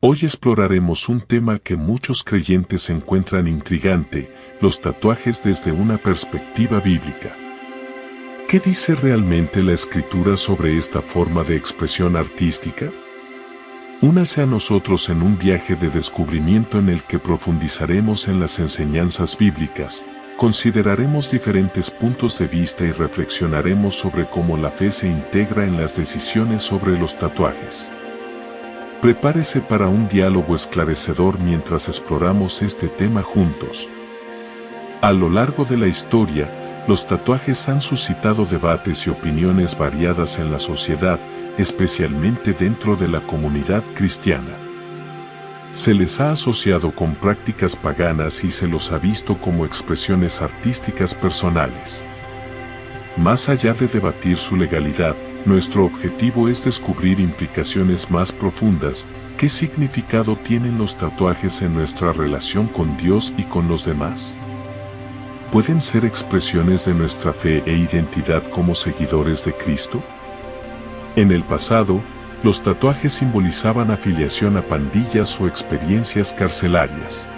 Hoy exploraremos un tema que muchos creyentes encuentran intrigante, los tatuajes desde una perspectiva bíblica. ¿Qué dice realmente la Escritura sobre esta forma de expresión artística? Únase a nosotros en un viaje de descubrimiento en el que profundizaremos en las enseñanzas bíblicas, consideraremos diferentes puntos de vista y reflexionaremos sobre cómo la fe se integra en las decisiones sobre los tatuajes. Prepárese para un diálogo esclarecedor mientras exploramos este tema juntos. A lo largo de la historia, los tatuajes han suscitado debates y opiniones variadas en la sociedad, especialmente dentro de la comunidad cristiana. Se les ha asociado con prácticas paganas y se los ha visto como expresiones artísticas personales. Más allá de debatir su legalidad, nuestro objetivo es descubrir implicaciones más profundas. ¿Qué significado tienen los tatuajes en nuestra relación con Dios y con los demás? ¿Pueden ser expresiones de nuestra fe e identidad como seguidores de Cristo? En el pasado, los tatuajes simbolizaban afiliación a pandillas o experiencias carcelarias.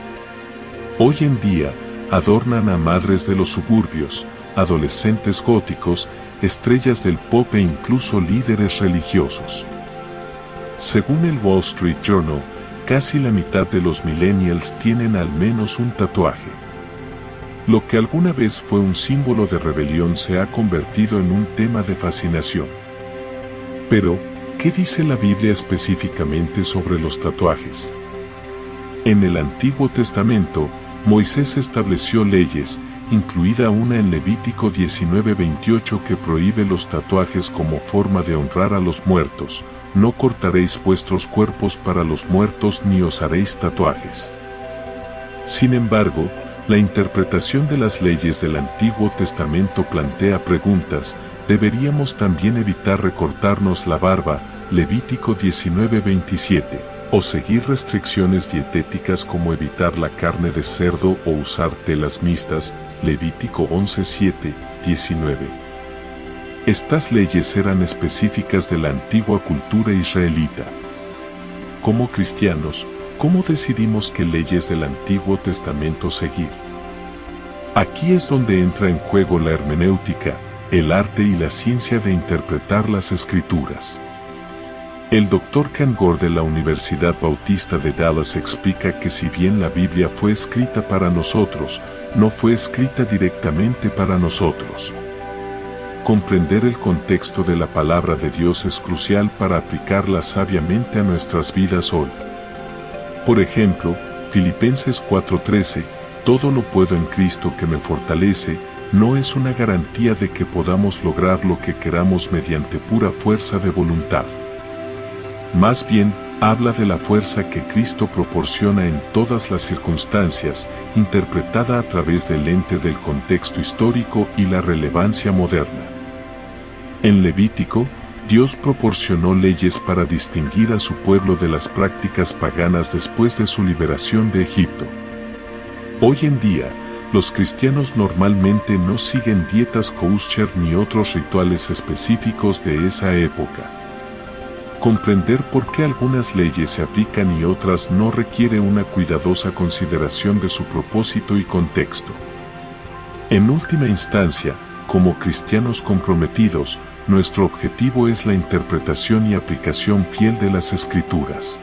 Hoy en día, adornan a madres de los suburbios, adolescentes góticos, estrellas del pop e incluso líderes religiosos. Según el Wall Street Journal, casi la mitad de los millennials tienen al menos un tatuaje. Lo que alguna vez fue un símbolo de rebelión se ha convertido en un tema de fascinación. Pero, ¿qué dice la Biblia específicamente sobre los tatuajes? En el Antiguo Testamento, Moisés estableció leyes, incluida una en Levítico 19:28 que prohíbe los tatuajes como forma de honrar a los muertos. No cortaréis vuestros cuerpos para los muertos ni os haréis tatuajes. Sin embargo, la interpretación de las leyes del Antiguo Testamento plantea preguntas. ¿Deberíamos también evitar recortarnos la barba? Levítico 19:27. O seguir restricciones dietéticas como evitar la carne de cerdo o usar telas mixtas, Levítico 11:7-19. Estas leyes eran específicas de la antigua cultura israelita. Como cristianos, ¿cómo decidimos qué leyes del Antiguo Testamento seguir? Aquí es donde entra en juego la hermenéutica, el arte y la ciencia de interpretar las Escrituras. El Dr. Ken Gore de la Universidad Bautista de Dallas explica que si bien la Biblia fue escrita para nosotros, no fue escrita directamente para nosotros. Comprender el contexto de la palabra de Dios es crucial para aplicarla sabiamente a nuestras vidas hoy. Por ejemplo, Filipenses 4:13, todo lo puedo en Cristo que me fortalece, no es una garantía de que podamos lograr lo que queramos mediante pura fuerza de voluntad. Más bien, habla de la fuerza que Cristo proporciona en todas las circunstancias, interpretada a través del lente del contexto histórico y la relevancia moderna. En Levítico, Dios proporcionó leyes para distinguir a su pueblo de las prácticas paganas después de su liberación de Egipto. Hoy en día, los cristianos normalmente no siguen dietas kosher ni otros rituales específicos de esa época. Comprender por qué algunas leyes se aplican y otras no requiere una cuidadosa consideración de su propósito y contexto. En última instancia, como cristianos comprometidos, nuestro objetivo es la interpretación y aplicación fiel de las Escrituras.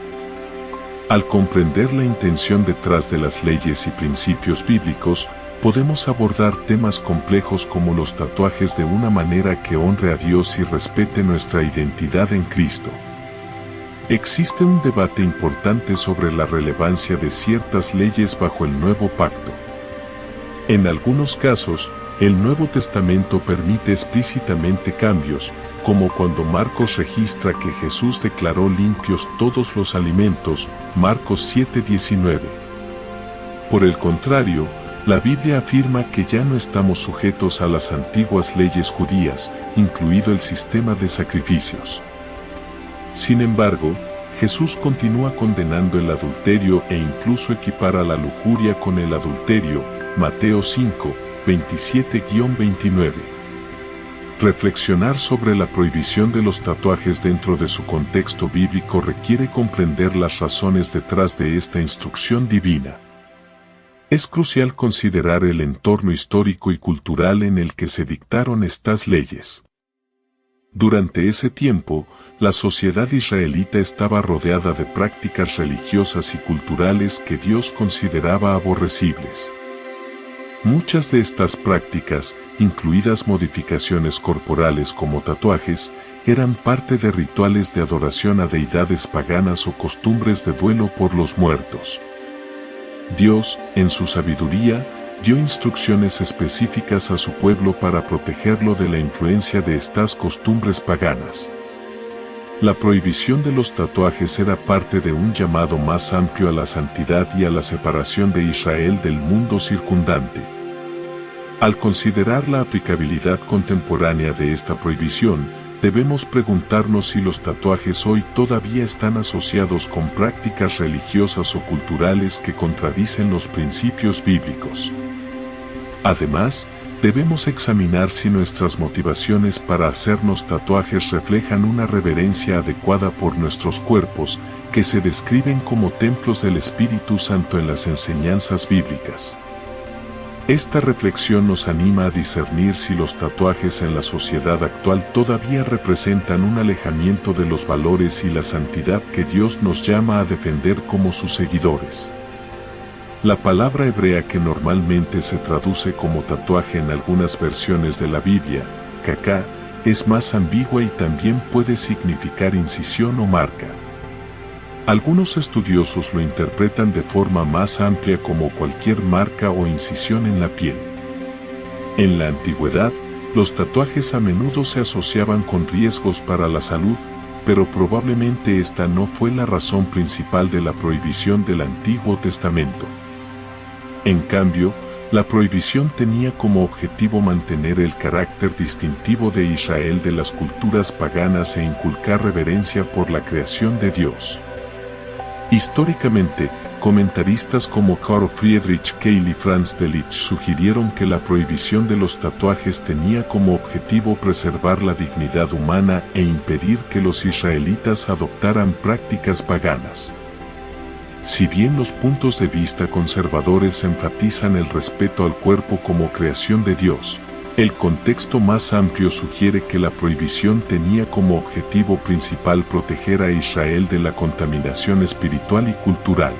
Al comprender la intención detrás de las leyes y principios bíblicos, podemos abordar temas complejos como los tatuajes de una manera que honre a Dios y respete nuestra identidad en Cristo. Existe un debate importante sobre la relevancia de ciertas leyes bajo el Nuevo Pacto. En algunos casos, el Nuevo Testamento permite explícitamente cambios, como cuando Marcos registra que Jesús declaró limpios todos los alimentos, Marcos 7:19. Por el contrario, la Biblia afirma que ya no estamos sujetos a las antiguas leyes judías, incluido el sistema de sacrificios. Sin embargo, Jesús continúa condenando el adulterio e incluso equipara la lujuria con el adulterio, Mateo 5:27-29. Reflexionar sobre la prohibición de los tatuajes dentro de su contexto bíblico requiere comprender las razones detrás de esta instrucción divina. Es crucial considerar el entorno histórico y cultural en el que se dictaron estas leyes. Durante ese tiempo, la sociedad israelita estaba rodeada de prácticas religiosas y culturales que Dios consideraba aborrecibles. Muchas de estas prácticas, incluidas modificaciones corporales como tatuajes, eran parte de rituales de adoración a deidades paganas o costumbres de duelo por los muertos. Dios, en su sabiduría, dio instrucciones específicas a su pueblo para protegerlo de la influencia de estas costumbres paganas. La prohibición de los tatuajes era parte de un llamado más amplio a la santidad y a la separación de Israel del mundo circundante. Al considerar la aplicabilidad contemporánea de esta prohibición, debemos preguntarnos si los tatuajes hoy todavía están asociados con prácticas religiosas o culturales que contradicen los principios bíblicos. Además, debemos examinar si nuestras motivaciones para hacernos tatuajes reflejan una reverencia adecuada por nuestros cuerpos, que se describen como templos del Espíritu Santo en las enseñanzas bíblicas. Esta reflexión nos anima a discernir si los tatuajes en la sociedad actual todavía representan un alejamiento de los valores y la santidad que Dios nos llama a defender como sus seguidores. La palabra hebrea que normalmente se traduce como tatuaje en algunas versiones de la Biblia, kaká, es más ambigua y también puede significar incisión o marca. Algunos estudiosos lo interpretan de forma más amplia como cualquier marca o incisión en la piel. En la antigüedad, los tatuajes a menudo se asociaban con riesgos para la salud, pero probablemente esta no fue la razón principal de la prohibición del Antiguo Testamento. En cambio, la prohibición tenía como objetivo mantener el carácter distintivo de Israel de las culturas paganas e inculcar reverencia por la creación de Dios. Históricamente, comentaristas como Carl Friedrich Keil y Franz Delitzsch sugirieron que la prohibición de los tatuajes tenía como objetivo preservar la dignidad humana e impedir que los israelitas adoptaran prácticas paganas. Si bien los puntos de vista conservadores enfatizan el respeto al cuerpo como creación de Dios, el contexto más amplio sugiere que la prohibición tenía como objetivo principal proteger a Israel de la contaminación espiritual y cultural.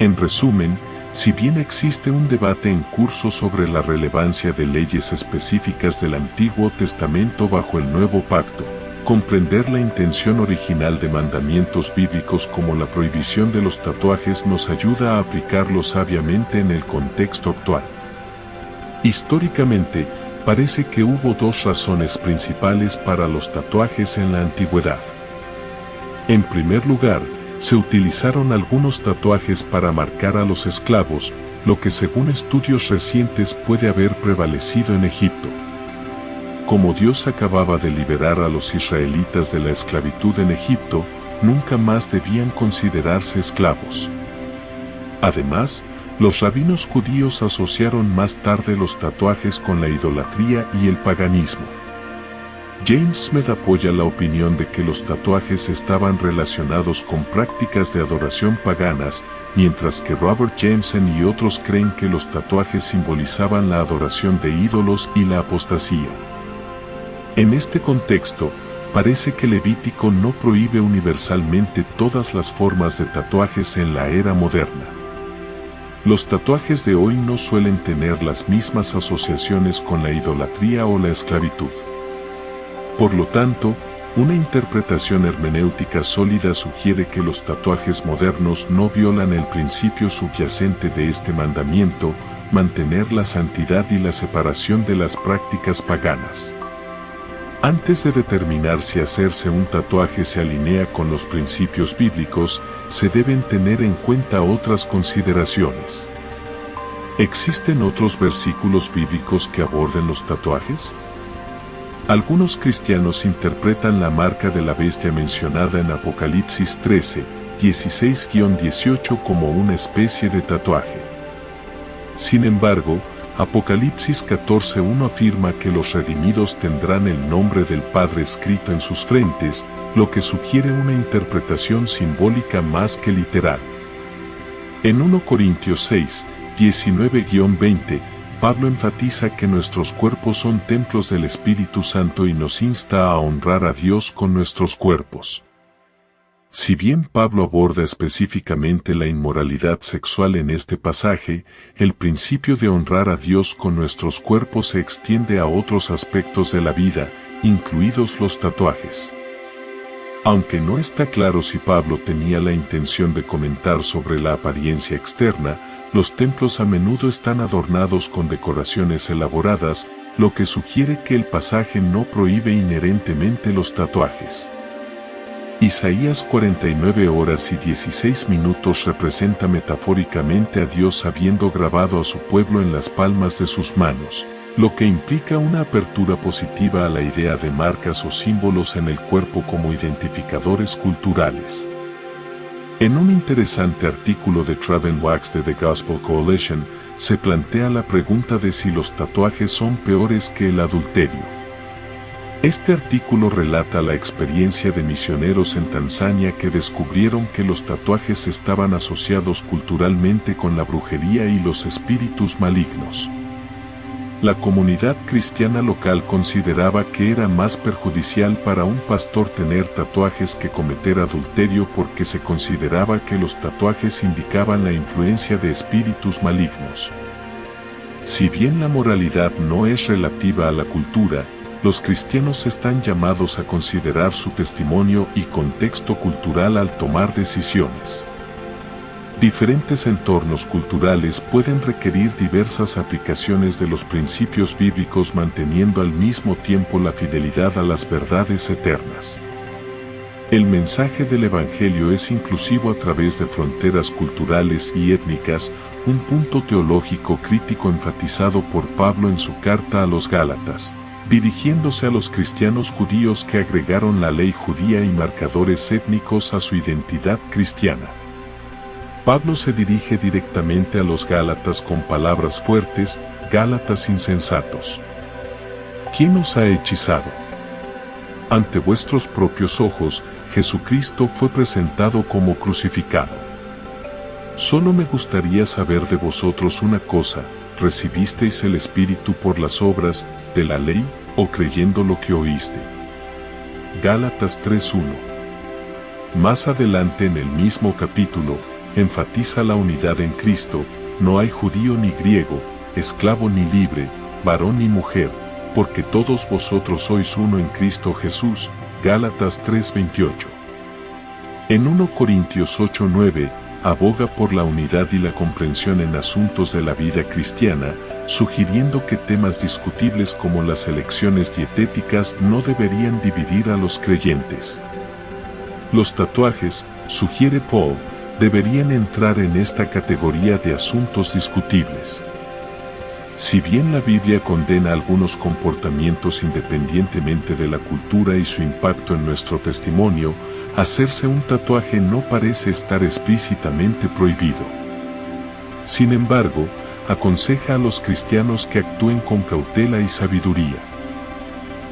En resumen, si bien existe un debate en curso sobre la relevancia de leyes específicas del Antiguo Testamento bajo el Nuevo Pacto, comprender la intención original de mandamientos bíblicos como la prohibición de los tatuajes nos ayuda a aplicarlos sabiamente en el contexto actual. Históricamente, parece que hubo dos razones principales para los tatuajes en la antigüedad. En primer lugar, se utilizaron algunos tatuajes para marcar a los esclavos, lo que según estudios recientes puede haber prevalecido en Egipto. Como Dios acababa de liberar a los israelitas de la esclavitud en Egipto, nunca más debían considerarse esclavos. Además, los rabinos judíos asociaron más tarde los tatuajes con la idolatría y el paganismo. James Smith apoya la opinión de que los tatuajes estaban relacionados con prácticas de adoración paganas, mientras que Robert Jameson y otros creen que los tatuajes simbolizaban la adoración de ídolos y la apostasía. En este contexto, parece que Levítico no prohíbe universalmente todas las formas de tatuajes en la era moderna. Los tatuajes de hoy no suelen tener las mismas asociaciones con la idolatría o la esclavitud. Por lo tanto, una interpretación hermenéutica sólida sugiere que los tatuajes modernos no violan el principio subyacente de este mandamiento, mantener la santidad y la separación de las prácticas paganas. Antes de determinar si hacerse un tatuaje se alinea con los principios bíblicos, se deben tener en cuenta otras consideraciones. ¿Existen otros versículos bíblicos que aborden los tatuajes? Algunos cristianos interpretan la marca de la bestia mencionada en Apocalipsis 13, 16-18 como una especie de tatuaje. Sin embargo, Apocalipsis 14:1 afirma que los redimidos tendrán el nombre del Padre escrito en sus frentes, lo que sugiere una interpretación simbólica más que literal. En 1 Corintios 6, 19-20, Pablo enfatiza que nuestros cuerpos son templos del Espíritu Santo y nos insta a honrar a Dios con nuestros cuerpos. Si bien Pablo aborda específicamente la inmoralidad sexual en este pasaje, el principio de honrar a Dios con nuestros cuerpos se extiende a otros aspectos de la vida, incluidos los tatuajes. Aunque no está claro si Pablo tenía la intención de comentar sobre la apariencia externa, los templos a menudo están adornados con decoraciones elaboradas, lo que sugiere que el pasaje no prohíbe inherentemente los tatuajes. Isaías 49:16 representa metafóricamente a Dios habiendo grabado a su pueblo en las palmas de sus manos, lo que implica una apertura positiva a la idea de marcas o símbolos en el cuerpo como identificadores culturales. En un interesante artículo de Traven Wax de The Gospel Coalition, se plantea la pregunta de si los tatuajes son peores que el adulterio. Este artículo relata la experiencia de misioneros en Tanzania que descubrieron que los tatuajes estaban asociados culturalmente con la brujería y los espíritus malignos. La comunidad cristiana local consideraba que era más perjudicial para un pastor tener tatuajes que cometer adulterio porque se consideraba que los tatuajes indicaban la influencia de espíritus malignos. Si bien la moralidad no es relativa a la cultura, los cristianos están llamados a considerar su testimonio y contexto cultural al tomar decisiones. Diferentes entornos culturales pueden requerir diversas aplicaciones de los principios bíblicos manteniendo al mismo tiempo la fidelidad a las verdades eternas. El mensaje del Evangelio es inclusivo a través de fronteras culturales y étnicas, un punto teológico crítico enfatizado por Pablo en su carta a los Gálatas, dirigiéndose a los cristianos judíos que agregaron la ley judía y marcadores étnicos a su identidad cristiana. Pablo se dirige directamente a los Gálatas con palabras fuertes: Gálatas insensatos. ¿Quién os ha hechizado? Ante vuestros propios ojos, Jesucristo fue presentado como crucificado. Solo me gustaría saber de vosotros una cosa: ¿recibisteis el Espíritu por las obras de la ley, o creyendo lo que oíste? Gálatas 3:1. Más adelante en el mismo capítulo, enfatiza la unidad en Cristo: no hay judío ni griego, esclavo ni libre, varón ni mujer, porque todos vosotros sois uno en Cristo Jesús. Gálatas 3:28. En 1 Corintios 8:9, aboga por la unidad y la comprensión en asuntos de la vida cristiana, sugiriendo que temas discutibles como las elecciones dietéticas no deberían dividir a los creyentes. Los tatuajes, sugiere Paul, deberían entrar en esta categoría de asuntos discutibles. Si bien la Biblia condena algunos comportamientos independientemente de la cultura y su impacto en nuestro testimonio, hacerse un tatuaje no parece estar explícitamente prohibido. Sin embargo, aconseja a los cristianos que actúen con cautela y sabiduría.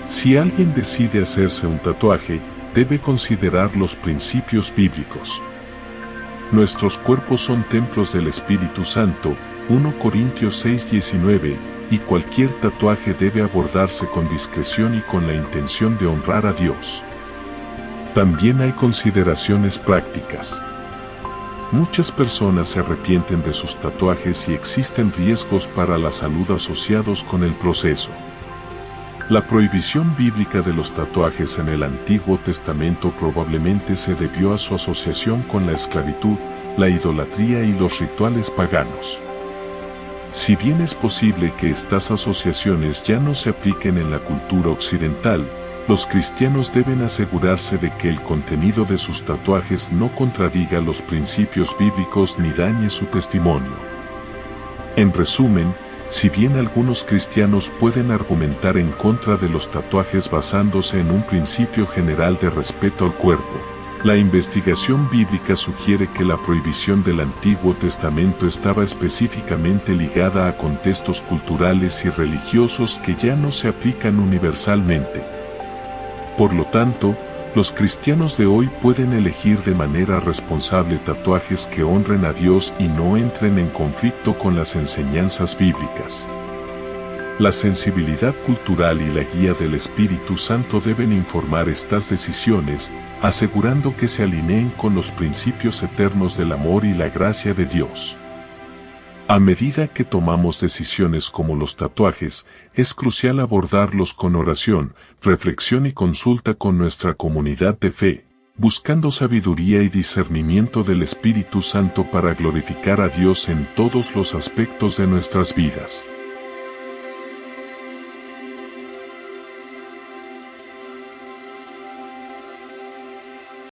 Si alguien decide hacerse un tatuaje, debe considerar los principios bíblicos. Nuestros cuerpos son templos del Espíritu Santo, 1 Corintios 6:19, y cualquier tatuaje debe abordarse con discreción y con la intención de honrar a Dios. También hay consideraciones prácticas. Muchas personas se arrepienten de sus tatuajes y existen riesgos para la salud asociados con el proceso. La prohibición bíblica de los tatuajes en el Antiguo Testamento probablemente se debió a su asociación con la esclavitud, la idolatría y los rituales paganos. Si bien es posible que estas asociaciones ya no se apliquen en la cultura occidental, los cristianos deben asegurarse de que el contenido de sus tatuajes no contradiga los principios bíblicos ni dañe su testimonio. En resumen, si bien algunos cristianos pueden argumentar en contra de los tatuajes basándose en un principio general de respeto al cuerpo, La investigación bíblica sugiere que la prohibición del Antiguo Testamento estaba específicamente ligada a contextos culturales y religiosos que ya no se aplican universalmente. Por lo tanto, los cristianos de hoy pueden elegir de manera responsable tatuajes que honren a Dios y no entren en conflicto con las enseñanzas bíblicas. La sensibilidad cultural y la guía del Espíritu Santo deben informar estas decisiones, asegurando que se alineen con los principios eternos del amor y la gracia de Dios. A medida que tomamos decisiones como los tatuajes, es crucial abordarlos con oración, reflexión y consulta con nuestra comunidad de fe, buscando sabiduría y discernimiento del Espíritu Santo para glorificar a Dios en todos los aspectos de nuestras vidas.